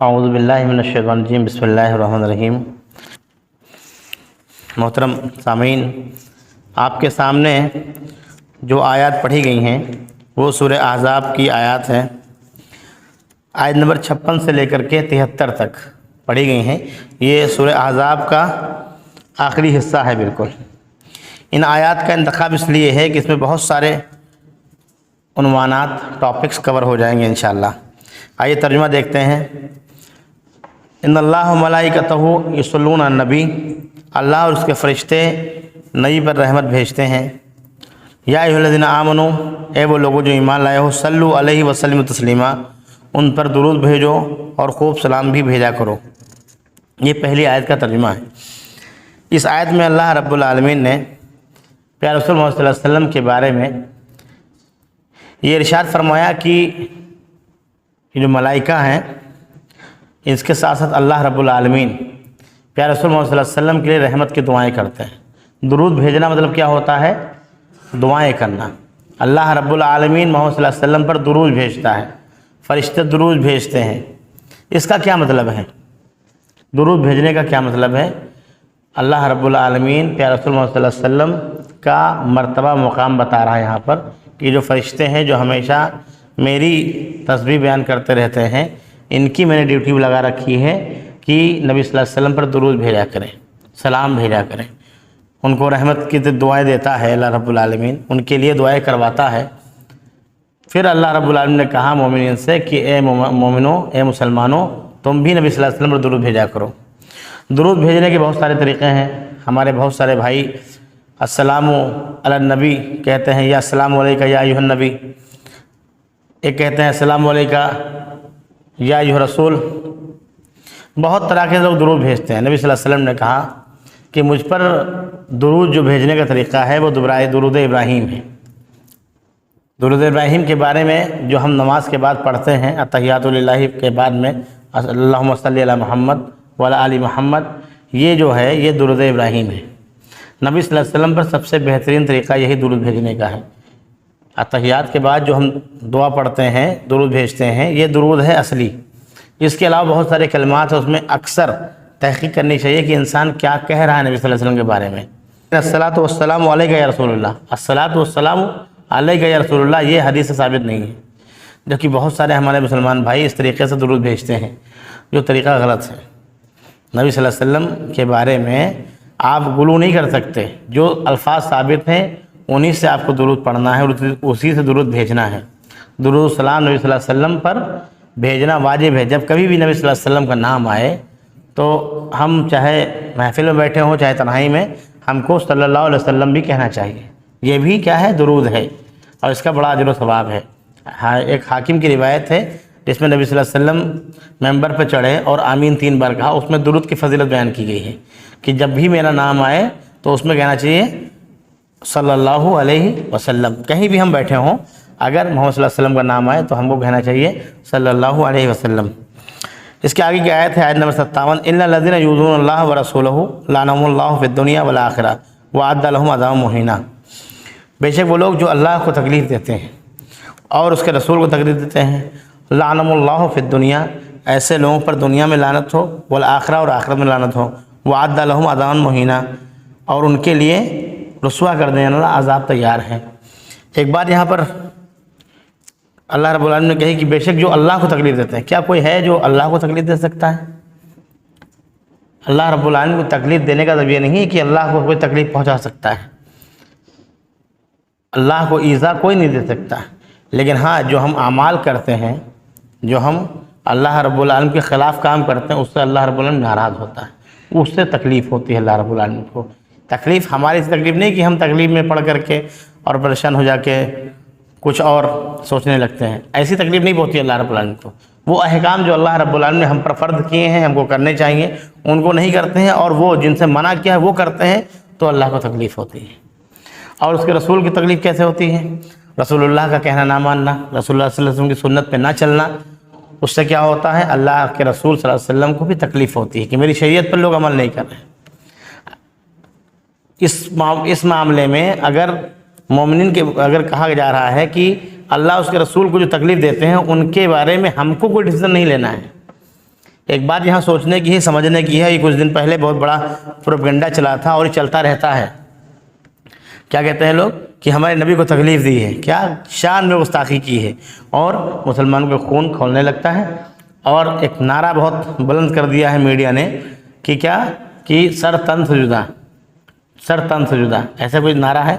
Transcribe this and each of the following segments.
اعوذ باللہ من الشیطان الرجیم بسم اللہ الرحمن الرحیم۔ محترم سامعین، آپ کے سامنے جو آیات پڑھی گئی ہیں وہ سورہ احزاب کی آیات ہیں۔ آیت نمبر 56 سے لے کر کے 73 تک پڑھی گئی ہیں۔ یہ سورہ احزاب کا آخری حصہ ہے بالکل۔ ان آیات کا انتخاب اس لیے ہے کہ اس میں بہت سارے عنوانات ٹاپکس کور ہو جائیں گے انشاءاللہ۔ آئیے ترجمہ دیکھتے ہیں۔ ان اللہ و ملائکتہ یصلون علی النبی، اللہ اور اس کے فرشتے نبی پر رحمت بھیجتے ہیں۔ یا ایھا الذین آمنوا، اے وہ لوگوں جو ایمان لائے ہو، صلو علیہ وسلم تسلیما، ان پر درود بھیجو اور خوب سلام بھی بھیجا کرو۔ یہ پہلی آیت کا ترجمہ ہے۔ اس آیت میں اللہ رب العالمین نے پیارے رسول محمد صلی اللہ علیہ وسلم کے بارے میں یہ ارشاد فرمایا کہ یہ جو ملائکہ ہیں اس کے ساتھ ساتھ اللہ رب العالمین پیارے رسول محمد صلی اللہ علیہ وسلم کے لیے رحمت کی دعائیں کرتے ہیں۔ درود بھیجنا مطلب کیا ہوتا ہے؟ دعائیں کرنا۔ اللہ رب العالمین محمد صلی اللہ علیہ وسلم پر درود بھیجتا ہے، فرشتے درود بھیجتے ہیں۔ اس کا کیا مطلب ہے؟ درود بھیجنے کا کیا مطلب ہے؟ اللہ رب العالمین پیارے رسول محمد صلی اللہ علیہ وسلم کا مرتبہ مقام بتا رہا ہے یہاں پر کہ جو فرشتے ہیں جو ہمیشہ میری تسبیح بیان کرتے رہتے ہیں، ان کی میں نے ڈیوٹی لگا رکھی ہے کہ نبی صلی اللہ علیہ وسلم پر درود بھیجا کریں، سلام بھیجا کریں۔ ان کو رحمت کی دعائیں دیتا ہے اللہ رب العالمین، ان کے لیے دعائیں کرواتا ہے۔ پھر اللہ رب العالمین نے کہا مومنین سے کہ اے مومنوں، اے مسلمانوں، تم بھی نبی صلی اللہ علیہ وسلم پر درود بھیجا کرو۔ درود بھیجنے کے بہت سارے طریقے ہیں۔ ہمارے بہت سارے بھائی السلام علی النبی کہتے ہیں، یا السلام علیکہ یا ایھا النبی، ایک کہتے ہیں السلام علیکہ یا ایھا رسول۔ بہت طرح کے لوگ درود بھیجتے ہیں۔ نبی صلی اللہ علیہ وسلم نے کہا کہ مجھ پر درود جو بھیجنے کا طریقہ ہے وہ درود ابراہیم ہے۔ درود ابراہیم کے بارے میں جو ہم نماز کے بعد پڑھتے ہیں، التحیات للہ کے بعد میں اللہم صلی علی محمد وعلی آل محمد، یہ جو ہے یہ درود ابراہیم ہے۔ نبی صلی اللہ علیہ وسلم پر سب سے بہترین طریقہ یہی درود بھیجنے کا ہے۔ التحیات کے بعد جو ہم دعا پڑھتے ہیں، درود بھیجتے ہیں، یہ درود ہے اصلی۔ اس کے علاوہ بہت سارے کلمات ہیں، اس میں اکثر تحقیق کرنی چاہیے کہ انسان کیا کہہ رہا ہے نبی صلی اللہ علیہ وسلم کے بارے میں۔ الصلاۃ والسلام علیکہ یا رسول اللہ، الصلاۃ والسلام علیکہ یا رسول اللہ، یہ حدیث سے ثابت نہیں ہے، جبکہ بہت سارے ہمارے مسلمان بھائی اس طریقے سے درود بھیجتے ہیں جو طریقہ غلط ہے۔ نبی صلی اللہ علیہ وسلم کے بارے میں آپ غلو نہیں کر سکتے، جو الفاظ ثابت ہیں انہی سے آپ کو درود پڑھنا ہے اور اسی سے درود بھیجنا ہے۔ درود السلام نبی صلی اللہ علیہ وسلم پر بھیجنا واجب ہے۔ جب کبھی بھی نبی صلی اللہ علیہ وسلم کا نام آئے تو ہم چاہے محفل میں بیٹھے ہوں چاہے تنہائی میں، ہم کو صلی اللہ علیہ وسلم بھی کہنا چاہیے۔ یہ بھی کیا ہے؟ درود ہے، اور اس کا بڑا اجر و ثواب ہے۔ ایک حاکم کی روایت ہے جس میں نبی صلی اللہ علیہ وسلم ممبر پہ چڑھے اور آمین 3 بار کہا، اس میں درود کی فضیلت بیان کی گئی ہے کہ جب بھی میرا نام آئے تو اس میں کہنا چاہیے صلی اللہ علیہ وسلم۔ کہیں بھی ہم بیٹھے ہوں، اگر محمد صلی اللہ علیہ وسلم کا نام آئے تو ہم کو کہنا چاہیے صلی اللہ علیہ وسلم۔ اس کے آگے کی آیت ہے آیت نمبر 57، اِنَّ الَّذِينَ يُؤْذُونَ اللَّهَ وَرَسُولَهُ لَعَنَهُمُ اللَّهُ فِي الدُّنْيَا وَالْآخِرَةِ وَأَعَدَّ لَهُمْ عَذَابًا مُهِينًا۔ بے شک وہ لوگ جو اللہ کو تکلیف دیتے ہیں اور اس کے رسول کو تکلیف دیتے ہیں، لعنهم اللَّهُ فِي الدُّنْيَا، ایسے لوگوں پر دنیا میں لعنت ہو، والآخرہ اور آخرت میں لعنت ہو، وَأَعَدَّ لَهُمْ عَذَابًا مُهِينًا، اور ان کے لیے رسوا کر دینے والا عذاب تیار ہے۔ ایک بات یہاں پر اللہ رب العالمین نے کہی کہ بے شک جو اللہ کو تکلیف دیتے ہیں، کیا کوئی ہے جو اللہ کو تکلیف دے سکتا ہے؟ اللہ رب العالمین کو تکلیف دینے کا مطلب یہ نہیں کہ اللہ کو کوئی تکلیف پہنچا سکتا ہے، اللہ کو ایذا کوئی نہیں دے سکتا، لیکن ہاں جو ہم اعمال کرتے ہیں، جو ہم اللہ رب العالمین کے خلاف کام کرتے ہیں، اس سے اللہ رب العالمین ناراض ہوتا ہے، اس سے تکلیف ہوتی ہے اللہ رب العالمین کو۔ تکلیف ہماری سے تکلیف نہیں کہ ہم تکلیف میں پڑھ کر کے اور پریشان ہو جا کے کچھ اور سوچنے لگتے ہیں، ایسی تکلیف نہیں ہوتی اللہ رب العالمین کو۔ وہ احکام جو اللہ رب العالمین نے ہم پر فرض کیے ہیں، ہم کو کرنے چاہیے، ان کو نہیں کرتے ہیں، اور وہ جن سے منع کیا ہے وہ کرتے ہیں، تو اللہ کو تکلیف ہوتی ہے۔ اور اس کے رسول کی تکلیف کیسے ہوتی ہے؟ رسول اللہ کا کہنا نہ ماننا، رسول اللہ صلی اللہ علیہ وسلم کی سنت پہ نہ چلنا، اس سے کیا ہوتا ہے؟ اللہ کے رسول صلی اللہ علیہ وسلم کو بھی تکلیف ہوتی ہے کہ میری شریعت پر لوگ عمل نہیں کر رہے ہیں۔ اس معاملے میں اگر مومنین کے اگر کہا جا رہا ہے کہ اللہ اس کے رسول کو جو تکلیف دیتے ہیں ان کے بارے میں ہم کو کوئی ڈیسیژن نہیں لینا ہے، ایک بات یہاں سوچنے کی ہے، سمجھنے کی ہے، یہ کچھ دن پہلے بہت بڑا پروپیگنڈا چلا تھا اور یہ چلتا رہتا ہے۔ کیا کہتے ہیں لوگ کہ ہمارے نبی کو تکلیف دی ہے، کیا شان میں گستاخی کی ہے، اور مسلمانوں کے خون کھولنے لگتا ہے۔ اور ایک نعرہ بہت بلند کر دیا ہے میڈیا نے کہ کیا کہ سر تن سے جدا، سر تن سے جدا، ایسا کوئی نعرہ ہے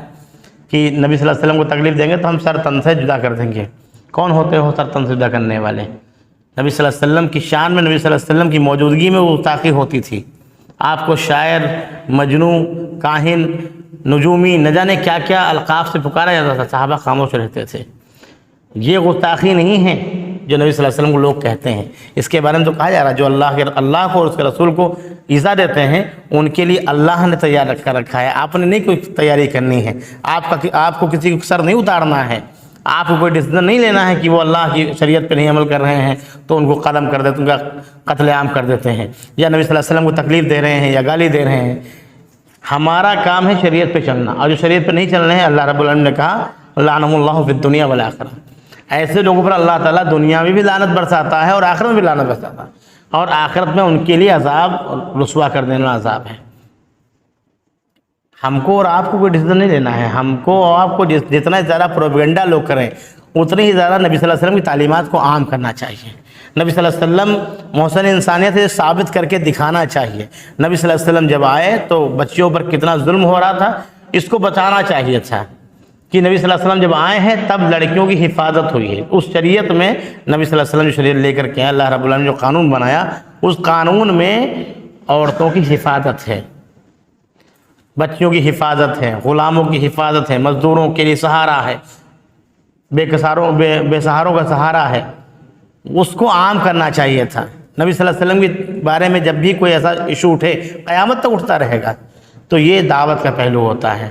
کہ نبی صلی اللہ علیہ وسلم کو تکلیف دیں گے تو ہم سر تن سے جدا کر دیں گے۔ کون ہوتے ہو سر تن سے جدا کرنے والے؟ نبی صلی اللہ علیہ وسلم کی شان میں، نبی صلی اللہ علیہ وسلم کی موجودگی میں وہ گستاخی ہوتی تھی۔ آپ کو شاعر، مجنوں، کاہن، نجومی، نہ جانے کیا کیا القاب سے پکارا جاتا تھا، صحابہ خاموش رہتے تھے۔ یہ گستاخی نہیں ہے جو نبی صلی اللہ علیہ وسلم کو لوگ کہتے ہیں۔ اس کے بارے میں تو کہا جا رہا ہے جو اللہ کو اور اس کے رسول کو ایذا دیتے ہیں ان کے لیے اللہ نے تیار کر رکھا ہے، آپ نے نہیں کوئی تیاری کرنی ہے۔ آپ کو کسی کو سر نہیں اتارنا ہے، آپ کو کوئی ڈیسیژن نہیں لینا ہے کہ وہ اللہ کی شریعت پہ نہیں عمل کر رہے ہیں تو ان کو قتل کر دیتے، ان کا قتل عام کر دیتے ہیں، یا نبی صلی اللہ علیہ وسلم کو تکلیف دے رہے ہیں یا گالی دے رہے ہیں۔ ہمارا کام ہے شریعت پہ چلنا، اور جو شریعت پہ نہیں چل رہے ہیں اللہ رب العالمین نے کہا لعنہم اللہ فی الدنیا والآخرہ، ایسے لوگوں پر اللہ تعالیٰ دنیا میں بھی لعنت برساتا ہے اور آخرت میں بھی لعنت برساتا ہے، اور آخرت میں ان کے لیے عذاب رسوا کر دینے والا عذاب ہے۔ ہم کو اور آپ کو کوئی ڈیسیژن نہیں لینا ہے، ہم کو اور آپ کو جتنا زیادہ پروپیگنڈا لوگ کریں اتنی ہی زیادہ نبی صلی اللہ علیہ وسلم کی تعلیمات کو عام کرنا چاہیے۔ نبی صلی اللہ علیہ وسلم محسن انسانیت سے ثابت کر کے دکھانا چاہیے۔ نبی صلی اللہ علیہ وسلم جب آئے تو بچیوں پر کتنا ظلم ہو رہا تھا، اس کو بچانا چاہیے تھا کہ نبی صلی اللہ علیہ وسلم جب آئے ہیں تب لڑکیوں کی حفاظت ہوئی ہے۔ اس شریعت میں نبی صلی اللہ علیہ وسلم جو شریعت لے کر کے اللہ رب العالمین جو قانون بنایا اس قانون میں عورتوں کی حفاظت ہے، بچیوں کی حفاظت ہے، غلاموں کی حفاظت ہے، مزدوروں کے لیے سہارا ہے، بے سہاروں کا سہارا ہے۔ اس کو عام کرنا چاہیے تھا۔ نبی صلی اللہ علیہ وسلم کے بارے میں جب بھی کوئی ایسا ایشو اٹھے، قیامت تک اٹھتا رہے گا، تو یہ دعوت کا پہلو ہوتا ہے۔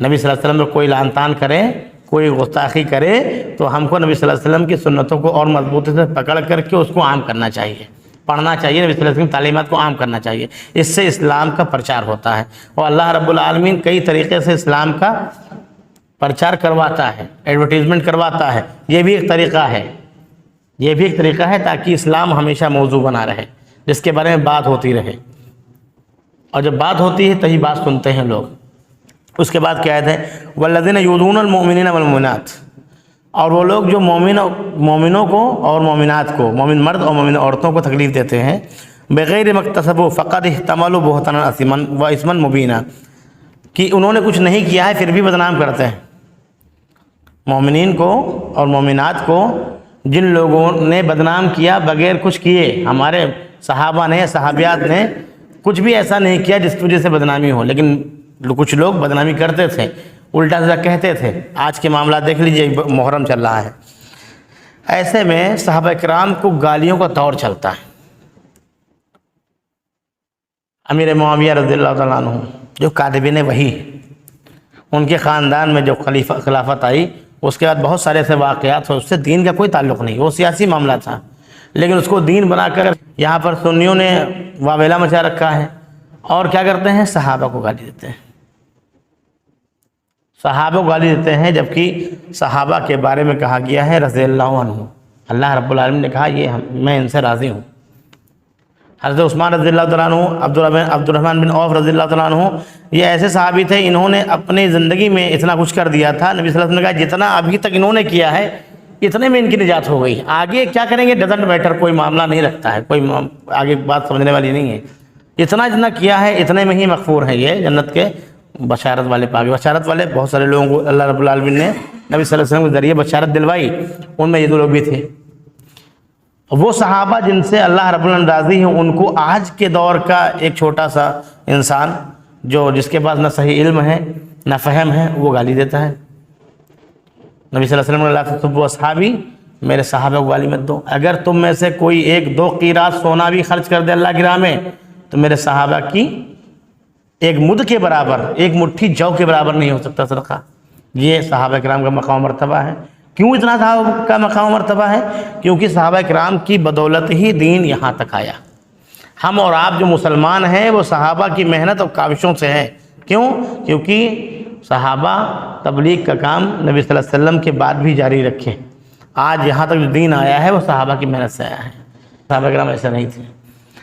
نبی صلی اللہ علیہ وسلم میں کوئی لعن طعن کرے، کوئی گستاخی کرے تو ہم کو نبی صلی اللہ علیہ وسلم کی سنتوں کو اور مضبوطی سے پکڑ کر کے اس کو عام کرنا چاہیے، پڑھنا چاہیے، نبی صلی اللہ علیہ وسلم کی تعلیمات کو عام کرنا چاہیے۔ اس سے اسلام کا پرچار ہوتا ہے، اور اللہ رب العالمین کئی طریقے سے اسلام کا پرچار کرواتا ہے، ایڈورٹیزمنٹ کرواتا ہے۔ یہ بھی ایک طریقہ ہے، یہ بھی ایک طریقہ ہے تاکہ اسلام ہمیشہ موضوع بنا رہے، جس کے بارے میں بات ہوتی رہے، اور جب بات ہوتی ہے تبھی بات سنتے ہیں لوگ۔ اس کے بعد کیا ہے والذین یؤذون المؤمنین والمؤمنات، اور وہ لوگ جو مومنوں کو اور مومنات کو، مومن مرد اور مومن عورتوں کو تکلیف دیتے ہیں، بغیر مکتسبوا فقد احتملوا بہتانا عظیما واثما مبینا، کہ انہوں نے کچھ نہیں کیا ہے پھر بھی بدنام کرتے ہیں۔ مومنین کو اور مومنات کو جن لوگوں نے بدنام کیا بغیر کچھ کیے، ہمارے صحابہ نے، صحابیات نے کچھ بھی ایسا نہیں کیا جس کی وجہ سے بدنامی ہو، لیکن کچھ لوگ بدنامی کرتے تھے، الٹا سیدھا کہتے تھے۔ آج کے معاملات دیکھ لیجئے، محرم چل رہا ہے، ایسے میں صحابہ کرام کو گالیوں کا دور چلتا ہے۔ امیر معاویہ رضی اللہ تعالیٰ عنہ جو کاتبین وحی، ان کے خاندان میں جو خلافت آئی، اس کے بعد بہت سارے ایسے واقعات ہوئے، اس سے دین کا کوئی تعلق نہیں، وہ سیاسی معاملہ تھا، لیکن اس کو دین بنا کر یہاں پر سنیوں نے واویلا مچا رکھا ہے، اور کیا کرتے ہیں، صحابہ کو گالی دیتے ہیں، صحابہ کو گالی دیتے ہیں، جبکہ صحابہ کے بارے میں کہا گیا ہے رضی اللہ عنہ، اللہ رب العالمین نے کہا یہ میں ان سے راضی ہوں۔ حضرت عثمان رضی اللہ تعالیٰ عنہ، عبد الرحمن بن عوف رضی اللہ تعالیٰ عنہ، یہ ایسے صحابی تھے، انہوں نے اپنی زندگی میں اتنا کچھ کر دیا تھا، نبی صلی اللہ علیہ وسلم نے کہا جتنا ابھی تک انہوں نے کیا ہے اتنے میں ان کی نجات ہو گئی، آگے کیا کریں گے ڈزنٹ میٹر، کوئی معاملہ نہیں رکھتا ہے، کوئی آگے بات سمجھنے والی نہیں ہے، اتنا کیا ہے اتنے میں ہی مغفور ہیں، یہ جنت کے بشارت والے پاگے۔ بشارت والے بہت سارے لوگوں کو اللہ رب العالمین نے نبی صلی اللہ علیہ وسلم کے ذریعے بشارت دلوائی، ان میں یہ دو لوگ بھی تھے۔ وہ صحابہ جن سے اللہ رب العالمین راضی ہیں، ان کو آج کے دور کا ایک چھوٹا سا انسان جس کے پاس نہ صحیح علم ہے نہ فہم ہے، وہ گالی دیتا ہے۔ نبی صلی اللہ علیہ وسلم نے لا تسبوا اصحابی، میرے صحابہ کو گالی مت دو، اگر تم میں سے کوئی ایک دو قیراط سونا بھی خرچ کر دے اللہ کی راہ میں تو میرے صحابہ کی ایک مد کے برابر، ایک مٹھی جو کے برابر نہیں ہو سکتا صدقہ۔ یہ صحابہ کرام کا مقام مرتبہ ہے۔ کیوں اتنا صحابہ کا مقام مرتبہ ہے؟ کیونکہ صحابہ کرام کی بدولت ہی دین یہاں تک آیا۔ ہم اور آپ جو مسلمان ہیں وہ صحابہ کی محنت اور کاوشوں سے ہیں۔ کیوں؟ کیونکہ صحابہ تبلیغ کا کام نبی صلی اللہ علیہ وسلم کے بعد بھی جاری رکھے۔ آج یہاں تک جو دین آیا ہے وہ صحابہ کی محنت سے آیا ہے، صحابہ کرام ایسا نہیں تھے۔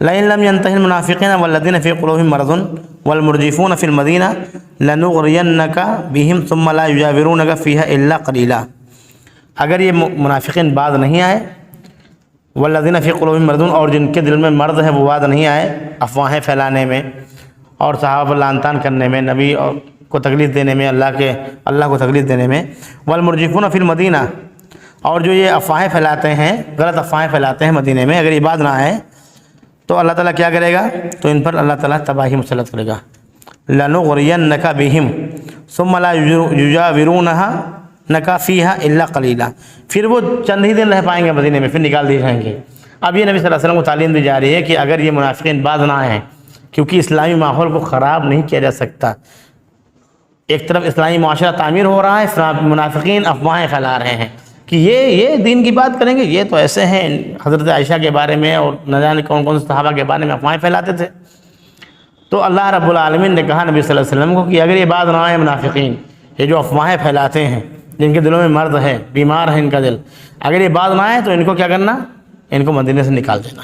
لئن لم ينتهي المنافقين والذين في قلوبهم مرض والمرجفون في المدينة لنغرينك بهم ثم لا يجاورونك فيها إلا قليلا. اگر یہ منافقین بعد نہیں آئے، والذین فی قلوبہم مرض، اور جن کے دل میں مرض ہے وہ بعد نہیں آئے افواہیں پھیلانے میں اور صحابہ پر لعن طعن کرنے میں، نبی کو تکلیف دینے میں، اللہ کو تکلیف دینے میں، والمرجفون فی المدینہ، اور جو یہ افواہیں پھیلاتے ہیں، غلط افواہیں پھیلاتے ہیں مدینے میں، اگر یہ بعد نہ آئے تو اللہ تعالیٰ کیا کرے گا؟ تو ان پر اللہ تعالیٰ تباہی مسلط کرے گا. لَنُغْرِيَنَّكَ بِهِمْ ثُمَّ لَا يُجَاوِرُونَهَا فِيهَا إِلَّا قَلِيلًا. پھر وہ چند ہی دن رہ پائیں گے مدینے میں، پھر نکال دیے جائیں گے. اب یہ نبی صلی اللہ علیہ وسلم کو تعلیم دی جا رہی ہے کہ اگر یہ منافقین بعد نہ آئیں، کیونکہ اسلامی ماحول کو خراب نہیں کیا جا سکتا. ایک طرف اسلامی معاشرہ تعمیر ہو رہا ہے، منافقین افواہیں پھیلا رہے ہیں کہ یہ دین کی بات کریں گے، یہ تو ایسے ہیں، حضرت عائشہ کے بارے میں اور نہ جانے کون کون سے صحابہ کے بارے میں افواہیں پھیلاتے تھے. تو اللہ رب العالمین نے کہا نبی صلی اللہ علیہ وسلم کو کہ اگر یہ بات نہ آئے منافقین، یہ جو افواہیں پھیلاتے ہیں، جن کے دلوں میں مرض ہے، بیمار ہے ان کا دل، اگر یہ بات نہ آئے تو ان کو کیا کرنا؟ ان کو مدینے سے نکال دینا.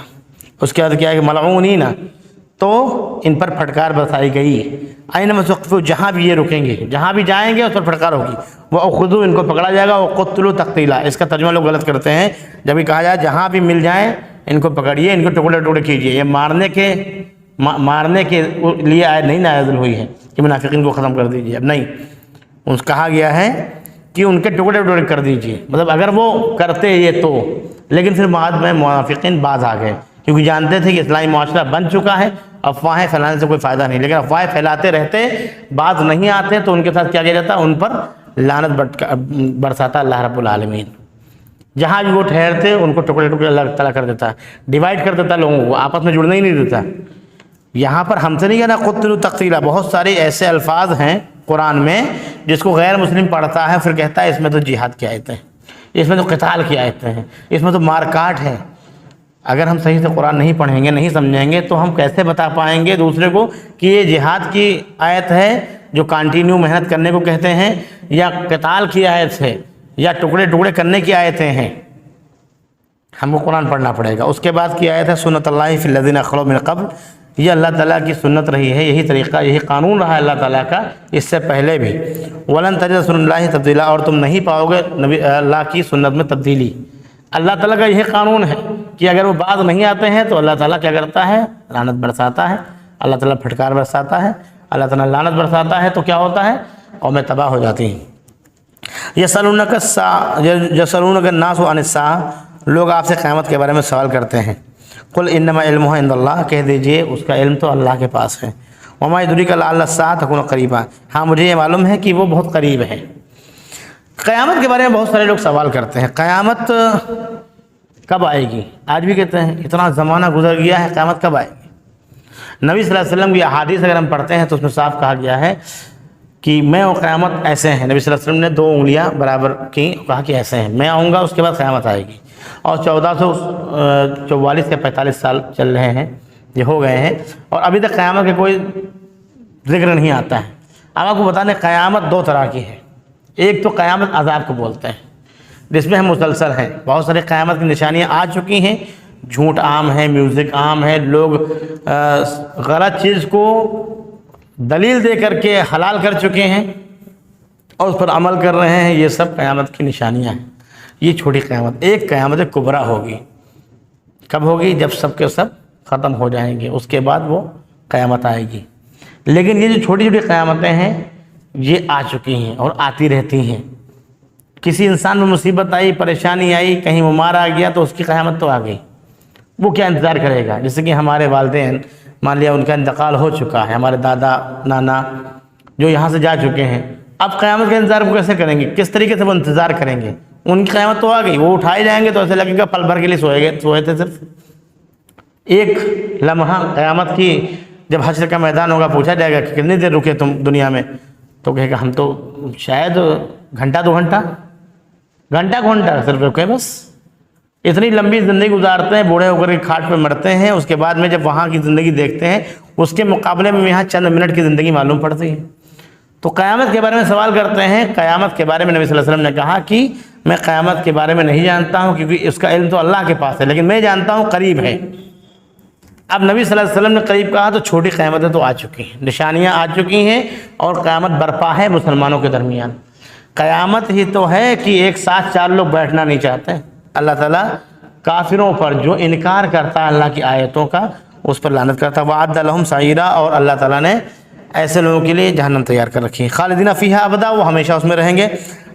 اس کے بعد کیا ہے کہ ملعونین، تو ان پر پھٹکار برسائی گئی. اینما ثقفوا، جہاں بھی یہ رکیں گے، جہاں بھی جائیں گے اس پر پھٹکار ہوگی. وَأُخْذُوا، ان کو پکڑا جائے گا. وَقُتِلُوا تَقْتِيلًا، اس کا ترجمہ لوگ غلط کرتے ہیں. جب یہ کہا جائے جہاں بھی مل جائیں ان کو پکڑیے، ان کو ٹکڑے ٹکڑے کیجیے، یہ مارنے کے لیے آیت نہیں نازل ہوئی ہے کہ منافقین کو ختم کر دیجیے. اب نہیں، اس کہا گیا ہے کہ ان کے ٹکڑے ٹکڑے کر دیجیے. مطلب اگر وہ کرتے یہ تو، لیکن پھر بعد میں منافقین باز آ گئے، کیونکہ جانتے تھے کہ اسلامی معاشرہ بن چکا ہے، افواہیں پھیلانے سے کوئی فائدہ نہیں. لیکن افواہیں پھیلاتے رہتے، بعض نہیں آتے تو ان کے ساتھ کیا جاتا؟ ان پر لعنت برساتا اللہ رب العالمین. جہاں بھی وہ ٹھہرتے ان کو ٹکڑے ٹکڑے اللہ تعالیٰ کر دیتا، ڈیوائیڈ کر دیتا، لوگوں کو آپس میں جڑنے ہی نہیں دیتا. یہاں پر ہم سے نہیں کہنا قتلوا تقتیلا. بہت سارے ایسے الفاظ ہیں قرآن میں جس کو غیر مسلم پڑھتا ہے پھر کہتا ہے اس میں تو جہاد کی آیتیں ہیں، اس میں تو قتال کی آیتیں ہیں، اس میں تو مار کاٹ ہے. اگر ہم صحیح سے قرآن نہیں پڑھیں گے، نہیں سمجھیں گے تو ہم کیسے بتا پائیں گے دوسرے کو کہ یہ جہاد کی آیت ہے جو کانٹینیو محنت کرنے کو کہتے ہیں، یا قتال کی آیت ہے، یا ٹکڑے ٹکڑے کرنے کی آیتیں ہیں؟ ہم کو قرآن پڑھنا پڑے گا. اس کے بعد کی آیت ہے سنت اللہ فی الذین خلو من قبل. یہ اللہ تعالیٰ کی سنت رہی ہے، یہی طریقہ، یہی قانون رہا ہے اللہ تعالیٰ کا اس سے پہلے بھی. ولن تجد سنت اللہ تبدیلا، اور تم نہیں پاؤ گے نبی اللہ کی سنت میں تبدیلی. اللہ تعالیٰ کا یہی قانون ہے کہ اگر وہ بعض نہیں آتے ہیں تو اللہ تعالیٰ کیا کرتا ہے؟ لعنت برساتا ہے. اللہ تعالیٰ پھٹکار برساتا ہے، اللہ تعالیٰ لعنت برساتا ہے. تو کیا ہوتا ہے؟ قومیں تباہ ہو جاتی ہیں. یسألونک الناس عن الساعہ، لوگ آپ سے قیامت کے بارے میں سوال کرتے ہیں. قل انما علمها عند اللہ، کہہ دیجئے اس کا علم تو اللہ کے پاس ہے. وما یدریک لعل الساعة تکون قریبا، ہاں مجھے یہ معلوم ہے کہ وہ بہت قریب ہے. قیامت کے بارے میں بہت سارے لوگ سوال کرتے ہیں، قیامت کب آئے گی؟ آج بھی کہتے ہیں اتنا زمانہ گزر گیا ہے، قیامت کب آئے گی؟ نبی صلی اللہ علیہ وسلم کی احادیث اگر ہم پڑھتے ہیں تو اس میں صاف کہا گیا ہے کہ میں اور قیامت ایسے ہیں. نبی صلی اللہ علیہ وسلم نے 2 انگلیاں برابر کی، کہا کہ ایسے ہیں، میں آؤں گا اس کے بعد قیامت آئے گی. اور 1444 سے 45 سال چل رہے ہیں، یہ ہو گئے ہیں، اور ابھی تک قیامت کے کوئی ذکر نہیں آتا ہے. اب آپ کو بتانے قیامت 2 طرح کی ہے. ایک تو قیامت عذاب کو بولتے ہیں، جس میں ہم مسلسل ہیں. بہت سارے قیامت کی نشانیاں آ چکی ہیں. جھوٹ عام ہے، میوزک عام ہے، لوگ غلط چیز کو دلیل دے کر کے حلال کر چکے ہیں اور اس پر عمل کر رہے ہیں. یہ سب قیامت کی نشانیاں ہیں. یہ چھوٹی قیامت. ایک قیامت کبریٰ ہوگی. کب ہوگی؟ جب سب کے سب ختم ہو جائیں گے، اس کے بعد وہ قیامت آئے گی. لیکن یہ جو چھوٹی چھوٹی قیامتیں ہیں یہ آ چکی ہیں اور آتی رہتی ہیں. کسی انسان میں مصیبت آئی، پریشانی آئی، کہیں وہ مار آ گیا تو اس کی قیامت تو آ گئی. وہ کیا انتظار کرے گا؟ جیسے کہ ہمارے والدین، مان لیا ان کا انتقال ہو چکا ہے، ہمارے دادا نانا جو یہاں سے جا چکے ہیں، اب قیامت کا انتظار وہ کیسے کریں گے؟ کس طریقے سے وہ انتظار کریں گے؟ ان کی قیامت تو آ گئی، وہ اٹھائے جائیں گے تو ایسے لگے گا پل بھر کے لیے سوئے تھے. صرف ایک لمحہ قیامت کی جب حشر کا میدان ہوگا، پوچھا جائے گا کہ کتنی دیر رکے تم دنیا میں، تو کہے گا ہم تو شاید گھنٹہ 2 گھنٹہ صرف رکے. بس اتنی لمبی زندگی گزارتے ہیں، بوڑھے ہو کر کے کھاٹ پہ مرتے ہیں. اس کے بعد میں جب وہاں کی زندگی دیکھتے ہیں اس کے مقابلے میں یہاں چند منٹ کی زندگی معلوم پڑتی ہے. تو قیامت کے بارے میں سوال کرتے ہیں. قیامت کے بارے میں نبی صلی اللہ علیہ وسلم نے کہا کہ میں قیامت کے بارے میں نہیں جانتا ہوں، کیونکہ اس کا علم تو اللہ کے پاس ہے، لیکن میں جانتا ہوں قریب ہے. اب نبی صلی اللہ علیہ وسلم نے قریب کہا تو چھوٹی قیامتیں تو آ چکی ہیں، نشانیاں آ چکی ہیں اور قیامت برپا ہے مسلمانوں کے درمیان۔ قیامت ہی تو ہے کہ ایک ساتھ چار لوگ بیٹھنا نہیں چاہتے۔ اللہ تعالیٰ کافروں پر جو انکار کرتا ہے اللہ کی آیتوں کا اس پر لعنت کرتا ہے۔ وَعَدَّ لَهُمْ سَعِيرًا، اور اللہ تعالیٰ نے ایسے لوگوں کے لیے جہنم تیار کر رکھی ہے۔ خالدین فیہا ابدا، وہ ہمیشہ اس میں رہیں گے۔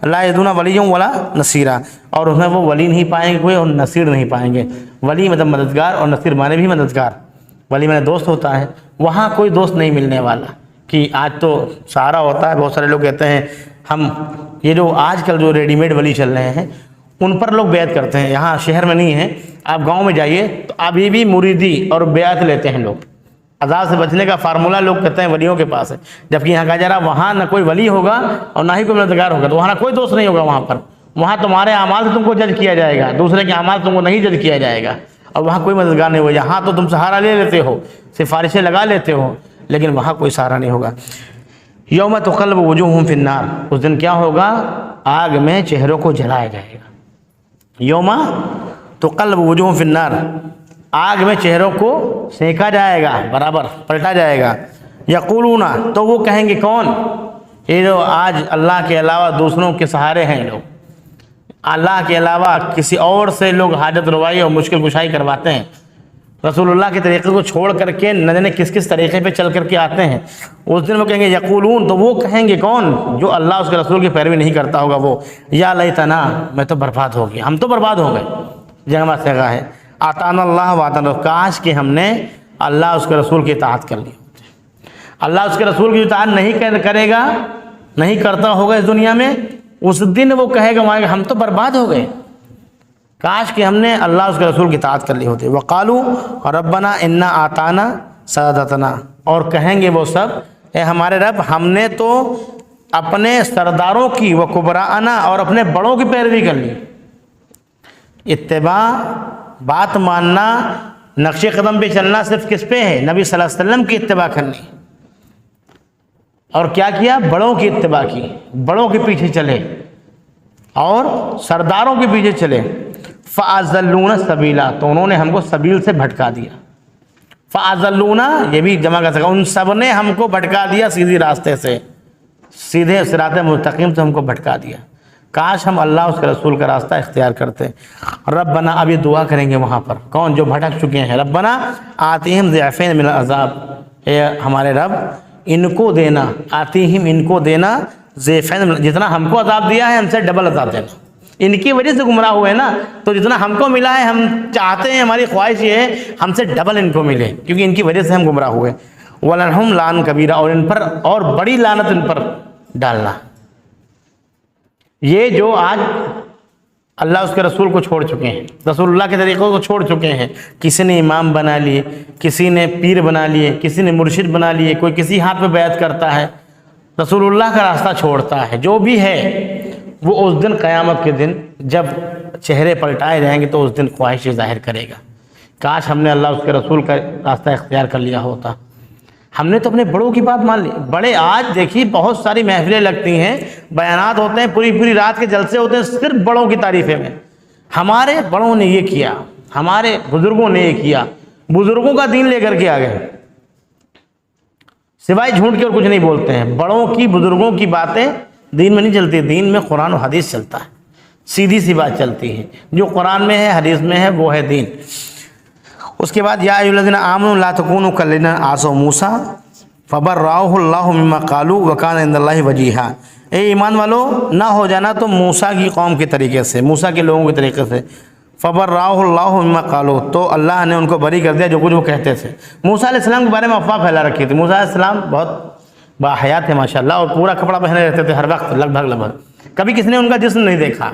لا یجدون ولیٰ ولا نصیرا، اور اس میں وہ ولی نہیں پائیں گے کوئی اور نصیر نہیں پائیں گے۔ ولی مطلب مددگار اور نصیر مانے بھی مددگار، ولی میں دوست ہوتا ہے، وہاں کوئی دوست نہیں ملنے والا کہ آج تو سہارا ہوتا ہے، بہت سارے لوگ کہتے ہیں ہم یہ جو آج کل جو ریڈی میڈ ولی چل رہے ہیں ان پر لوگ بیعت کرتے ہیں، یہاں شہر میں نہیں ہے، آپ گاؤں میں جائیے تو ابھی بھی مریدی اور بیعت لیتے ہیں لوگ۔ عذاب سے بچنے کا فارمولہ لوگ کہتے ہیں ولیوں کے پاس ہے، جبکہ یہاں کہا جا رہا وہاں نہ کوئی ولی ہوگا اور نہ ہی کوئی مددگار ہوگا، تو وہاں نہ کوئی دوست نہیں ہوگا وہاں پر، وہاں تمہارے اعمال سے تم کو جج کیا جائے گا، دوسرے کے اعمال تم کو نہیں جج کیا جائے گا، اور وہاں کوئی مددگار نہیں ہوگا۔ یہاں تو تم سہارا لے لیتے ہو، سفارشیں لگا لیتے ہو، لیکن وہاں کوئی سہارا نہیں ہوگا۔ یوم تقلب وجوہہم فی النار، اس دن کیا ہوگا؟ آگ میں چہروں کو جلایا جائے گا۔ یوم تقلب وجوہہم فی النار، آگ میں چہروں کو سینکا جائے گا، برابر پلٹا جائے گا۔ یقولون، تو وہ کہیں گے کون؟ یہ جو آج اللہ کے علاوہ دوسروں کے سہارے ہیں لوگ، اللہ کے علاوہ کسی اور سے لوگ حاجت روائی اور مشکل کشائی کرواتے ہیں، رسول اللہ کے طریقے کو چھوڑ کر کے نہ جانے کس کس طریقے پہ چل کر کے آتے ہیں، اس دن وہ کہیں گے یقولون، تو وہ کہیں گے کون؟ جو اللہ اس کے رسول کی پیروی نہیں کرتا ہوگا وہ، یا لیتنا، میں تو برباد ہو گیا، ہم تو برباد ہو گئے۔ جمع صیغہ ہے آتانا اللہ واتانا، کاش کہ ہم نے اللہ اس کے رسول کی اطاعت کر لی ہوتی۔ اللہ اس کے رسول کی اطاعت نہیں کرے گا، نہیں کرتا ہوگا اس دنیا میں، اس دن وہ کہے گا وہاں ہم تو برباد ہو گئے، کاش کہ ہم نے اللہ اس کے رسول کی اطاعت کر لی ہوتی۔ وقالوا ربنا انا آتانا سادتنا، اور کہیں گے وہ سب اے ہمارے رب ہم نے تو اپنے سرداروں کی وکبراءنا، اور اپنے بڑوں کی پیروی کر لی۔ اتباع، بات ماننا، نقش قدم پہ چلنا صرف کس پہ ہے؟ نبی صلی اللہ علیہ وسلم کی اتباع کرنی، اور کیا کیا؟ بڑوں کی اتباع کی، بڑوں کے پیچھے چلے اور سرداروں کے پیچھے چلے۔ فَأَضَلُّونَ السَّبِيلَ، تو انہوں نے ہم کو سبیل سے بھٹکا دیا۔ فَأَضَلُّونَ، یہ بھی جمع کر سکا، ان سب نے ہم کو بھٹکا دیا سیدھی راستے سے، سیدھے صراط مستقیم سے ہم کو بھٹکا دیا۔ کاش ہم اللہ اس کے رسول کا راستہ اختیار کرتے۔ ربنا، اب یہ دعا کریں گے وہاں پر کون؟ جو بھٹک چکے ہیں۔ ربنا آتیہم ضعفین من العذاب، اے ہمارے رب ان کو دینا، آتیہم ان کو دینا، ضعفین، جتنا ہم کو عذاب دیا ہے ہم سے ڈبل عذاب دینا۔ ان کی وجہ سے گمراہ ہوئے نا، تو جتنا ہم کو ملا ہے ہم چاہتے ہیں، ہماری خواہش یہ ہے ہم سے ڈبل ان کو ملے، کیونکہ ان کی وجہ سے ہم گمراہ ہوئے۔ وَلَنْهُمْ لَعْنٌ كَبِيرٌ، اور ان پر اور بڑی لعنت ان پر ڈالنا۔ یہ جو آج اللہ اس کے رسول کو چھوڑ چکے ہیں، رسول اللہ کے طریقوں کو چھوڑ چکے ہیں، کسی نے امام بنا لیے، کسی نے پیر بنا لیے، کسی نے مرشد بنا لیے، کوئی کسی ہاتھ پہ بیعت کرتا ہے، رسول اللہ کا راستہ چھوڑتا ہے، جو بھی ہے وہ اس دن قیامت کے دن جب چہرے پلٹائے جائیں گے تو اس دن خواہش ظاہر کرے گا، کاش ہم نے اللہ اس کے رسول کا راستہ اختیار کر لیا ہوتا۔ ہم نے تو اپنے بڑوں کی بات مان لی۔ بڑے آج دیکھیے بہت ساری محفلیں لگتی ہیں، بیانات ہوتے ہیں، پوری رات کے جلسے ہوتے ہیں صرف بڑوں کی تعریفیں میں، ہمارے بڑوں نے یہ کیا، ہمارے بزرگوں نے یہ کیا، بزرگوں کا دین لے کر کے آ گئے، سوائے جھوٹ کے اور کچھ نہیں بولتے ہیں۔ بڑوں کی، بزرگوں کی باتیں دین میں نہیں چلتی، دین میں قرآن و حدیث چلتا ہے، سیدھی سی بات چلتی ہے، جو قرآن میں ہے حدیث میں ہے وہ ہے دین۔ اس کے بعد یا ایھا الذین آمنوا لا تکونوا کالذین عصوا موسیٰ فبرأہ اللہ مما قالوا وکان عند اللہ وجیہا، اے ایمان والو نہ ہو جانا تم موسیٰ کی قوم کے طریقے سے، موسیٰ کے لوگوں کے طریقے سے۔ فبرأہ اللہ مما قالوا، تو اللہ نے ان کو بری کر دیا جو کچھ وہ کہتے تھے۔ موسیٰ علیہ السلام کے بارے میں افواہ پھیلا رکھی تھی۔ موسیٰ علیہ السلام بہت باحیا تھے ماشاءاللہ، اور پورا کپڑا پہنے رہتے تھے ہر وقت، لگ بھگ کبھی کسی نے ان کا جسم نہیں دیکھا۔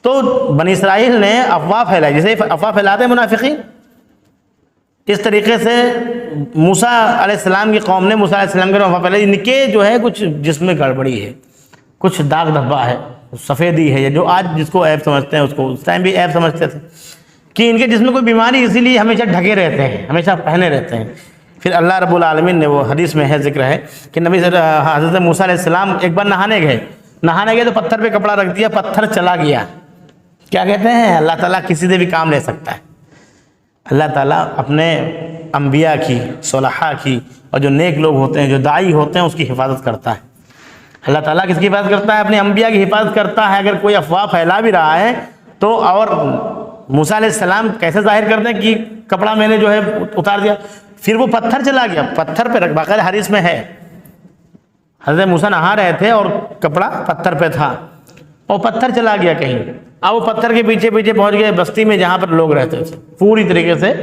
تو بنی اسرائیل نے افواہ پھیلائی، جیسے افواہ پھیلاتے ہیں منافقین، اس طریقے سے موسیٰ علیہ السلام کی قوم نے موسیٰ علیہ السلام کے افواہ پھیلائی، ان کے جو ہے کچھ جسم میں گڑبڑی ہے، کچھ داغ دھبا ہے، سفیدی ہے، جو آج جس کو عیب سمجھتے ہیں اس کو اس ٹائم بھی عیب سمجھتے تھے کہ ان کے جسم میں کوئی بیماری، اسی لیے ہمیشہ ڈھکے رہتے ہیں، ہمیشہ پہنے رہتے ہیں۔ پھر اللہ رب العالمین نے، وہ حدیث میں ہے، ذکر ہے کہ نبی حضرت موسیٰ علیہ السلام ایک بار نہانے گئے تو پتھر پہ کپڑا رکھ دیا، پتھر چلا گیا۔ کیا کہتے ہیں؟ اللہ تعالیٰ کسی سے بھی کام لے سکتا ہے۔ اللہ تعالیٰ اپنے انبیاء کی، صلحاء کی اور جو نیک لوگ ہوتے ہیں، جو داعی ہوتے ہیں، اس کی حفاظت کرتا ہے۔ اللہ تعالیٰ کس کی حفاظت کرتا ہے؟ اپنے انبیاء کی حفاظت کرتا ہے۔ اگر کوئی افواہ پھیلا بھی رہا ہے تو، اور موسیٰ علیہ السلام کیسے ظاہر کرتے ہیں کہ کپڑا میں نے جو ہے اتار دیا، پھر وہ پتھر چلا گیا، پتھر پہ باقاعدہ حدیث میں ہے، حضرت موسیٰ نہا رہے تھے اور کپڑا پتھر پہ تھا اور پتھر چلا گیا کہیں، اب وہ پتھر کے پیچھے پیچھے پہنچ گئے بستی میں جہاں پر لوگ رہتے تھے، پوری طریقے سے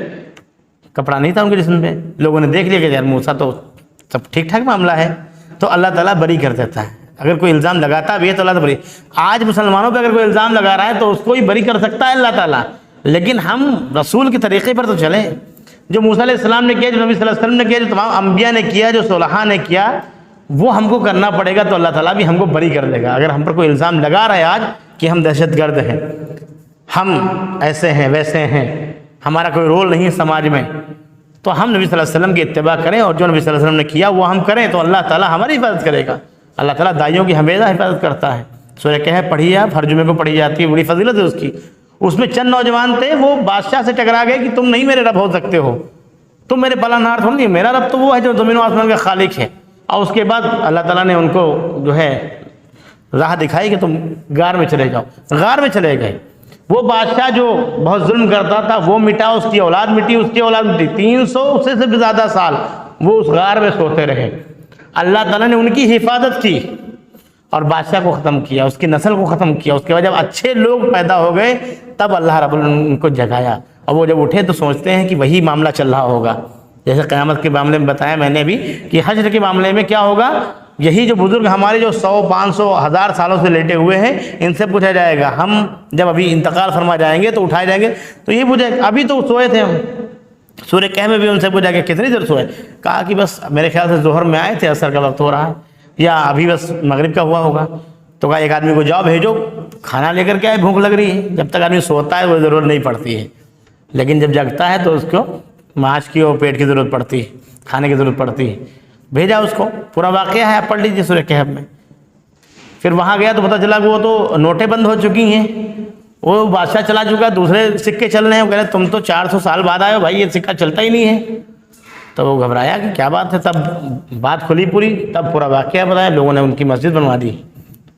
کپڑا نہیں تھا ان کے جسم پہ، لوگوں نے دیکھ لیا کہ یار موسیٰ تو سب ٹھیک ٹھاک معاملہ ہے، تو اللہ تعالیٰ بری کر دیتا ہے۔ اگر کوئی الزام لگاتا بھی ہے تو اللہ تعالیٰ بری، آج مسلمانوں پہ اگر کوئی الزام لگا رہا ہے تو اس کو ہی بری کر سکتا ہے اللہ تعالیٰ، لیکن ہم رسول کے طریقے پر تو چلیں، جو موسیٰ علیہ السلام نے کیا، جو نبی صلی اللہ علیہ وسلم نے کیا، جو تمام انبیاء نے کیا، جو صلحاء نے کیا، وہ ہم کو کرنا پڑے گا، تو اللہ تعالیٰ بھی ہم کو بری کر دے گا۔ اگر ہم پر کوئی الزام لگا رہا ہے آج کہ ہم دہشت گرد ہیں، ہم ایسے ہیں ویسے ہیں، ہمارا کوئی رول نہیں ہے سماج میں، تو ہم نبی صلی اللہ علیہ وسلم کی اتباع کریں، اور جو نبی صلی اللہ علیہ وسلم نے کیا وہ ہم کریں، تو اللہ تعالیٰ ہماری حفاظت کرے گا۔ اللہ تعالیٰ دائیوں کی ہمیشہ حفاظت کرتا ہے۔ سورہ کہف پڑھی آپ، ہر جمعے کو پڑھی جاتی ہے، بڑی فضیلت ہے اس کی۔ اس میں چند نوجوان تھے، وہ بادشاہ سے ٹکرا گئے کہ تم نہیں میرے رب ہو سکتے ہو، تم میرے پالانہار تھوڑی نہیں، میرا رب تو وہ ہے جو زمین و آسمان کا خالق ہے۔ اور اس کے بعد اللہ تعالیٰ نے ان کو جو ہے راہ دکھائی کہ تم غار میں چلے جاؤ، غار میں چلے گئے۔ وہ بادشاہ جو بہت ظلم کرتا تھا وہ مٹا، اس کی اولاد مٹی، اس کی اولاد مٹی، 300 سے بھی زیادہ سال وہ اس غار میں سوتے رہے۔ اللہ تعالیٰ نے ان کی حفاظت کی اور بادشاہ کو ختم کیا، اس کی نسل کو ختم کیا۔ اس کے بعد جب اچھے لوگ پیدا ہو گئے تب اللہ رب العالمین نے ان کو جگایا، اور وہ جب اٹھے تو سوچتے ہیں کہ وہی معاملہ چل رہا ہوگا، جیسے قیامت کے معاملے میں بتایا میں نے بھی کہ حشر کے معاملے میں کیا ہوگا، یہی جو بزرگ ہمارے جو 100 500 1000 سالوں سے لیٹے ہوئے ہیں، ان سے پوچھا جائے گا، ہم جب ابھی انتقال فرما جائیں گے تو اٹھائے جائیں گے تو یہ پوچھے ابھی تو سوئے تھے ہم۔ سورہ کہف میں بھی ان سے پوچھا کہ کتنی دیر سوئے، کہا کہ بس میرے خیال سے ظہر میں آئے تھے، عصر کا وقت ہو رہا ہے، یا ابھی بس مغرب کا ہوا ہوگا۔ تو کہا ایک آدمی کو جاؤ بھیجو کھانا لے کر کے آئے، بھوک لگ رہی ہے۔ جب تک آدمی سوتا ہے وہ ضرورت نہیں پڑتی ہے، لیکن جب جگتا ہے تو اس کو معاش کی اور پیٹ کی ضرورت پڑتی ہے، کھانے کی ضرورت پڑتی ہے۔ بھیجا اس کو، پورا واقعہ ہے، آپ پڑھ لیجیے سورہ کہف میں۔ پھر وہاں گیا تو پتہ چلا کہ وہ تو نوٹیں بند ہو چکی ہیں، وہ بادشاہ چلا چکا، دوسرے سکے چل رہے ہیں۔ وہ کہہ رہے تم تو 400 سال بعد آئے ہو بھائی، یہ سکہ چلتا ہی نہیں ہے۔ تو وہ گھبرایا کہ کیا بات ہے، تب بات کھلی پوری، تب پورا واقعہ بتایا، لوگوں نے ان کی مسجد بنوا دی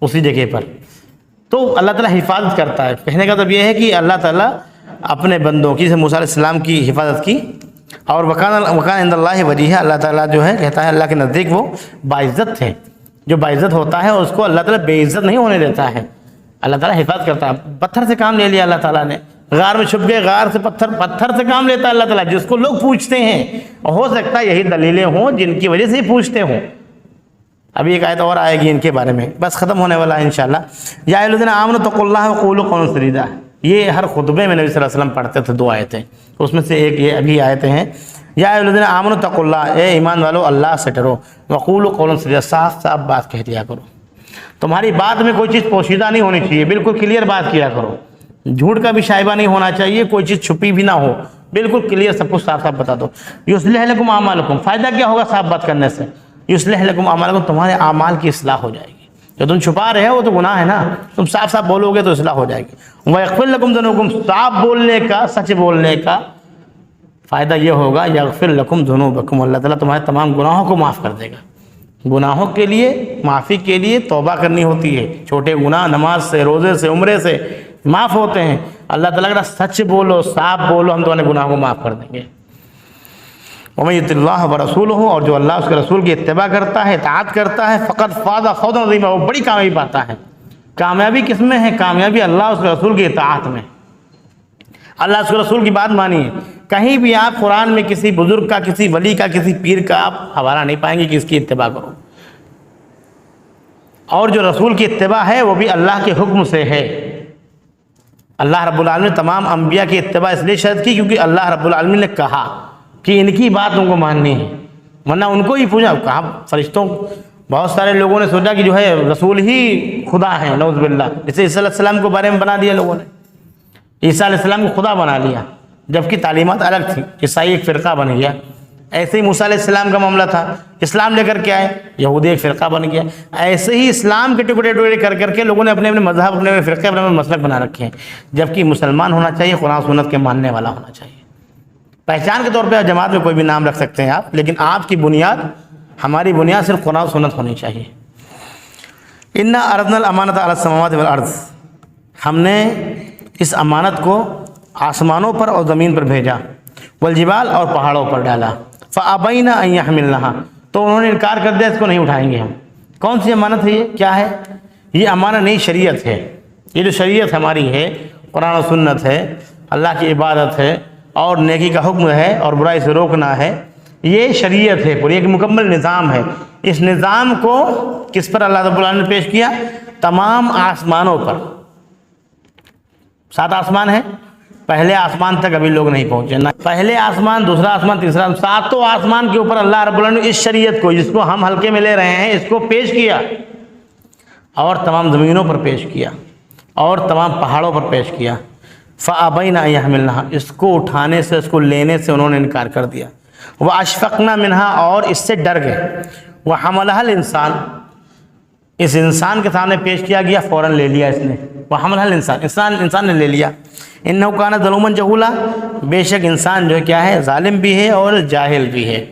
اسی جگہ پر۔ تو اللہ تعالیٰ حفاظت کرتا ہے۔ کہنے کا مطلب یہ ہے کہ اللہ تعالیٰ اپنے بندوں کی، جیسے موسیٰ علیہ السلام کی حفاظت کی، اور وکان عند اللہ وجیہ، اللہ تعالیٰ جو ہے کہتا ہے اللہ کے نزدیک وہ باعزت ہے، جو باعزت ہوتا ہے اس کو اللہ تعالیٰ بے عزت نہیں ہونے دیتا ہے، اللہ تعالیٰ حفاظت کرتا ہے۔ پتھر سے کام لے لیا اللہ تعالیٰ نے، غار میں چھپ گئے، غار سے پتھر سے کام لیتا ہے اللہ تعالیٰ، جس کو لوگ پوچھتے ہیں، اور ہو سکتا ہے یہی دلیلیں ہوں جن کی وجہ سے ہی پوچھتے ہوں۔ ابھی ایک آیت اور آئے گی ان کے بارے میں، بس ختم ہونے والا ہے انشاءاللہ۔ یا ایھا الذین آمنوا اتقوا اللہ وقولوا قولا سدیدا، یہ ہر خطبے میں نبی صلی اللہ علیہ وسلم پڑھتے تھے، 2 آیتیں، اس میں سے ایک یہ ابھی آیتیں ہیں۔ یا ایھا الذین آمنوا اتقوا اللہ، اے ایمان والو اللہ سے ڈرو، وقولوا قولا سدیدا، صاف صاف بات کہہ دیا کرو، تمہاری بات میں کوئی چیز پوشیدہ نہیں ہونی چاہیے، بالکل کلیئر بات کیا کرو، جھوٹ کا بھی شائبہ نہیں ہونا چاہیے، کوئی چیز چھپی بھی نہ ہو، بالکل کلیئر سب کچھ صاف صاف بتا دو۔ یصلح لکم اعمالکم، فائدہ کیا ہوگا صاف بات کرنے سے؟ یصلح لکم اعمالکم، تمہارے اعمال کی اصلاح ہو جائے گی، جو تم چھپا رہے ہو وہ تو گناہ ہے نا، تم صاف صاف بولو گے تو اصلاح ہو جائے گی۔ ویغفر لکم ذنوبکم، صاف بولنے کا، سچ بولنے کا فائدہ یہ ہوگا، یغفر لکم ذنوبکم، اللہ تعالیٰ تمہارے تمام گناہوں کو معاف کر دے گا۔ گناہوں کے لیے معافی کے لیے توبہ کرنی ہوتی ہے، چھوٹے گناہ نماز سے، روزے سے، عمرے سے معاف ہوتے ہیں۔ اللہ تعالیٰ کا سچ بولو، صاف بولو، ہم تمہارے گناہوں کو معاف کر دیں گے۔ وَمَن يُطِعِ اللَّهَ وَرَسُولَهُ، اور جو اللہ اس کے رسول کی اتباع کرتا ہے، اطاعت کرتا ہے، فقد فاز فوزا عظیما، وہ بڑی کامیابی پاتا ہے۔ کامیابی کس میں ہے؟ کامیابی اللہ اس کے رسول کی اطاعت میں، اللہ اس کے رسول کی بات مانیے۔ کہیں بھی آپ قرآن میں کسی بزرگ کا، کسی ولی کا، کسی پیر کا آپ حوالہ نہیں پائیں گے کہ اس کی اتباع کرو، اور جو رسول کی اتباع ہے وہ بھی اللہ کے حکم سے ہے۔ اللہ رب العالمین نے تمام انبیاء کی اتباع اس لیے شرط کی کیونکہ اللہ رب العالمین نے کہا کہ ان کی بات ان کو ماننی ہے، ورنہ ان کو ہی پوچھا، کہا فرشتوں، بہت سارے لوگوں نے سوچا کہ جو ہے رسول ہی خدا ہے، نعوذ باللہ، جیسے عیسیٰ علیہ السلام کو بارے میں بنا دیا لوگوں نے، عیسیٰ علیہ السلام کو خدا بنا لیا، جبکہ تعلیمات الگ تھی، عیسائی ایک فرقہ بن گیا۔ ایسے ہی موسیٰ علیہ السلام کا معاملہ تھا، اسلام لے کر کے آئے، یہودی ایک فرقہ بن گیا۔ ایسے ہی اسلام کے ٹکڑے ٹکڑے کر کر کے لوگوں نے اپنے اپنے مذہب، اپنے اپنے فرقے، اپنے اپنے مسلک بنا رکھے ہیں، جبکہ مسلمان ہونا چاہیے، قرآن سنت کے ماننے والا ہونا چاہیے۔ پہچان کے طور پہ جماعت میں کوئی بھی نام رکھ سکتے ہیں آپ، لیکن آپ کی بنیاد، ہماری بنیاد صرف قرآن و سنت ہونی چاہیے۔ انا عرضنا الامانۃ علی السماوات والارض، ہم نے اس امانت کو آسمانوں پر اور زمین پر بھیجا، والجبال اور پہاڑوں پر ڈالا، فابین ان یحملنھا، تو انہوں نے انکار کر دیا اس کو نہیں اٹھائیں گے ہم۔ کون سی امانت ہے یہ؟ کیا ہے یہ؟ امانت نہیں، شریعت ہے۔ یہ جو شریعت ہماری ہے، قرآن و سنت ہے، اللہ کی عبادت ہے، اور نیکی کا حکم ہے اور برائی سے روکنا ہے، یہ شریعت ہے پوری، ایک مکمل نظام ہے۔ اس نظام کو کس پر اللہ رب العالمین نے پیش کیا؟ تمام آسمانوں پر۔ 7 آسمان ہیں، پہلے آسمان تک ابھی لوگ نہیں پہنچے، نہ پہلے آسمان، دوسرا آسمان، تیسرا آسمان، 7 آسمان کے اوپر اللہ رب العالمین نے اس شریعت کو، جس کو ہم ہلکے میں لے رہے ہیں، اس کو پیش کیا، اور تمام زمینوں پر پیش کیا، اور تمام پہاڑوں پر پیش کیا۔ فابین ان یحملنھا، اس کو اٹھانے سے، اس کو لینے سے انہوں نے انکار کر دیا۔ واشفقنا منہا، اور اس سے ڈر گئے۔ وحملھا الانسان، اس انسان کے سامنے پیش کیا گیا، فوراً لے لیا اس نے۔ وحملھا الانسان، انسان نے لے لیا۔ انہ کان ظلوما جہولا، بے شک انسان جو ہے کیا ہے؟ ظالم بھی ہے اور جاہل بھی ہے۔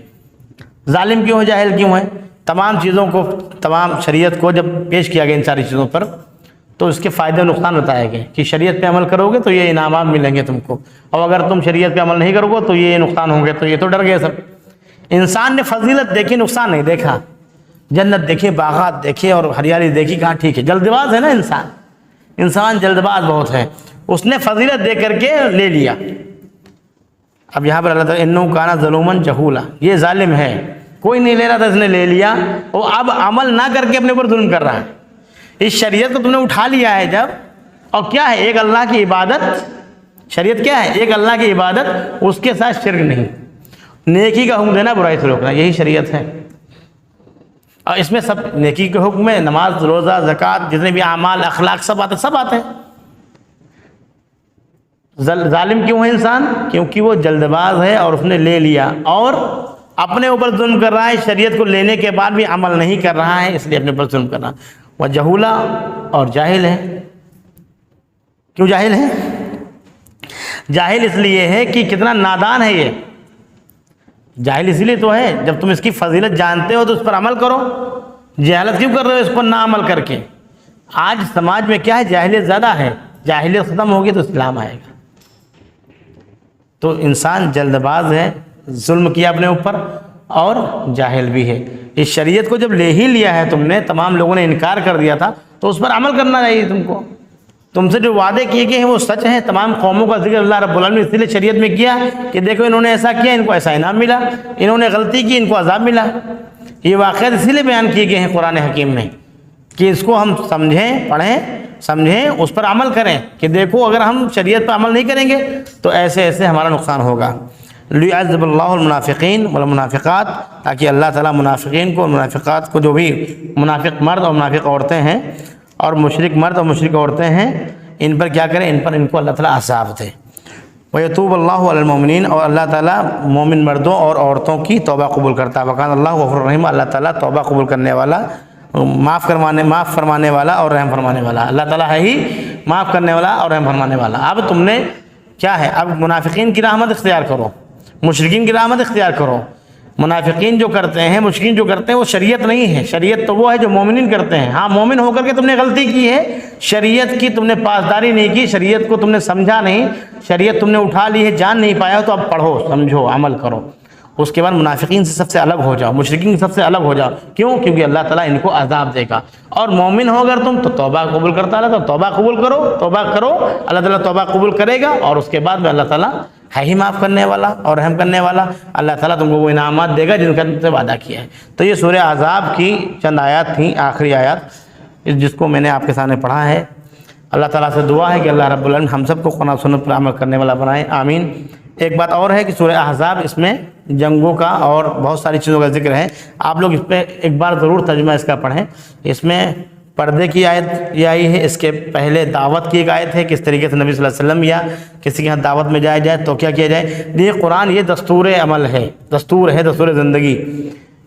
ظالم کیوں ہے، جاہل کیوں ہے؟ تمام چیزوں کو، تمام شریعت کو جب پیش کیا گیا ان ساری چیزوں پر، تو اس کے فائدے و نقصان بتائے گئے کہ شریعت پہ عمل کرو گے تو یہ انعامات ملیں گے تم کو، اور اگر تم شریعت پہ عمل نہیں کرو گے تو یہ نقصان ہوں گے۔ تو یہ تو ڈر گئے سب۔ انسان نے فضیلت دیکھی، نقصان نہیں دیکھا۔ جنت دیکھی، باغات دیکھے اور ہریالی دیکھی، کہاں ٹھیک ہے، جلد باز ہے نا انسان جلد باز بہت ہے، اس نے فضیلت دے کر کے لے لیا۔ اب یہاں پر اللہ تعالیٰ انہ کان ظلوما جہولا، یہ ظالم ہے، کوئی نہیں لے رہا تھا، اس نے لے لیا، وہ اب عمل نہ کر کے اپنے اوپر ظلم کر رہا ہے۔ اس شریعت کو تم نے اٹھا لیا ہے جب، اور کیا ہے؟ ایک اللہ کی عبادت، شریعت کیا ہے؟ ایک اللہ کی عبادت، اس کے ساتھ شرک نہیں، نیکی کا حکم دینا، برائی سے روکنا، یہی شریعت ہے۔ اور اس میں سب نیکی کے حکم ہے، نماز، روزہ، زکوٰۃ، جتنے بھی اعمال، اخلاق، سب آتے ہیں۔ ظالم کیوں ہے انسان؟ کیونکہ وہ جلد باز ہے اور اس نے لے لیا، اور اپنے اوپر ظلم کر رہا ہے، شریعت کو لینے کے بعد بھی عمل نہیں کر رہا ہے، اس لیے اپنے اوپر ظلم کر رہا ہے۔ وہ جہولا، اور جاہل ہے۔ کیوں جاہل ہے؟ جاہل اس لیے ہے کہ کتنا نادان ہے یہ۔ جاہل اس لیے تو ہے، جب تم اس کی فضیلت جانتے ہو تو اس پر عمل کرو، جہالت کیوں کر رہے ہو اس پر نہ عمل کر کے؟ آج سماج میں کیا ہے؟ جاہلیت زیادہ ہے، جاہلیت ختم ہوگی تو اسلام آئے گا۔ تو انسان جلد باز ہے، ظلم کیا اپنے اوپر، اور جاہل بھی ہے۔ اس شریعت کو جب لے ہی لیا ہے تم نے، تمام لوگوں نے انکار کر دیا تھا، تو اس پر عمل کرنا چاہیے تم کو۔ تم سے جو وعدے کیے گئے ہیں وہ سچ ہیں، تمام قوموں کا ذکر اللہ رب العالمین نے اس لیے شریعت میں کیا کہ دیکھو انہوں نے ایسا کیا، ان کو ایسا انعام ملا، انہوں نے غلطی کی، ان کو عذاب ملا۔ یہ واقعات اسی لیے بیان کیے گئے ہیں قرآن حکیم میں کہ اس کو ہم سمجھیں، پڑھیں، سمجھیں، اس پر عمل کریں کہ دیکھو اگر ہم شریعت پر عمل نہیں کریں گے تو ایسے ایسے ہمارا نقصان ہوگا۔ لِيُعَذِّبَ اللَّهُ الْمُنَافِقِينَ وَالْمُنَافِقَاتِ، تاکہ اللہ تعالیٰ منافقین کو اور منافقات کو، جو بھی منافق مرد اور منافق عورتیں ہیں، اور مشرک مرد اور مشرک عورتیں ہیں، ان پر کیا کریں؟ ان کو اللہ تعالیٰ عذاب دے۔ وَيَتُوبُ اللَّهُ عَلَى الْمُؤْمِنِينَ، اور اللہ تعالیٰ مومن مردوں اور عورتوں کی توبہ قبول کرتا ہے۔ وَكَانَ اللَّهُ غَفُورًا رَحِيمًا، اللہ تعالیٰ توبہ قبول کرنے والا، معاف فرمانے والا اور رحم فرمانے والا، اللہ تعالیٰ ہے ہی معاف کرنے والا اور رحم فرمانے والا۔ اب تم نے کیا ہے؟ اب منافقین کی رحمت اختیار کرو، مشرکین کی رحمت اختیار کرو۔ منافقین جو کرتے ہیں، مشرکین جو کرتے ہیں، وہ شریعت نہیں ہے، شریعت تو وہ ہے جو مومنین کرتے ہیں۔ ہاں، مومن ہو کر کے تم نے غلطی کی ہے، شریعت کی تم نے پاسداری نہیں کی، شریعت کو تم نے سمجھا نہیں، شریعت تم نے اٹھا لی ہے، جان نہیں پایا ہو، تو اب پڑھو، سمجھو، عمل کرو۔ اس کے بعد منافقین سے سب سے الگ ہو جاؤ، مشرکین سب سے الگ ہو جاؤ۔ کیوں؟ کیونکہ اللہ تعالیٰ ان کو عذاب دے گا۔ اور مومن ہو اگر تم تو توبہ قبول کرتا اللہ، تو توبہ قبول کرو، توبہ کرو، اللہ تعالیٰ توبہ قبول کرے گا، اور اس کے بعد میں اللہ تعالیٰ ہے ہی معاف کرنے والا اور رحم کرنے والا، اللہ تعالیٰ تم کو وہ انعامات دے گا جن کا تم سے وعدہ کیا ہے۔ تو یہ سورہ احزاب کی چند آیات تھیں، آخری آیات، جس کو میں نے آپ کے سامنے پڑھا ہے۔ اللہ تعالیٰ سے دعا ہے کہ اللہ رب العالمین ہم سب کو قرآن و سنت پر عمل کرنے والا بنائے، آمین۔ ایک بات اور ہے کہ سورہ احزاب، اس میں جنگوں کا اور بہت ساری چیزوں کا ذکر ہے، آپ لوگ اس پہ ایک بار ضرور ترجمہ اس کا پڑھیں۔ اس میں پردے کی آیت یہ آئی ہے، اس کے پہلے دعوت کی ایک آیت ہے، کس طریقے سے نبی صلی اللہ علیہ وسلم یا کسی کے ہاں دعوت میں جایا جائے تو کیا کیا جائے۔ یہ قرآن یہ دستور عمل ہے، دستور ہے، دستور زندگی۔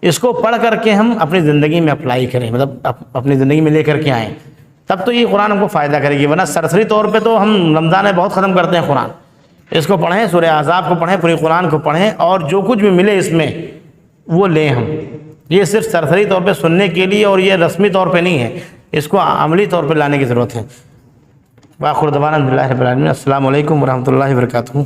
اس کو پڑھ کر کے ہم اپنی زندگی میں اپلائی کریں، مطلب اپنی زندگی میں لے کر کے آئیں، تب تو یہ قرآن ہم کو فائدہ کرے گی۔ ورنہ سرسری طور پہ تو ہم رمضان میں بہت ختم کرتے ہیں قرآن، اس کو پڑھیں، سورہ احزاب کو پڑھیں، پوری قرآن کو پڑھیں، اور جو کچھ بھی ملے اس میں وہ لیں ہم۔ یہ صرف سرسری طور پہ سننے کے لیے اور یہ رسمی طور پہ نہیں ہے، اس کو عملی طور پہ لانے کی ضرورت ہے۔ وآخر دعوانا الحمد للہ رب العالمین۔ السلام علیکم ورحمۃ اللہ وبرکاتہ۔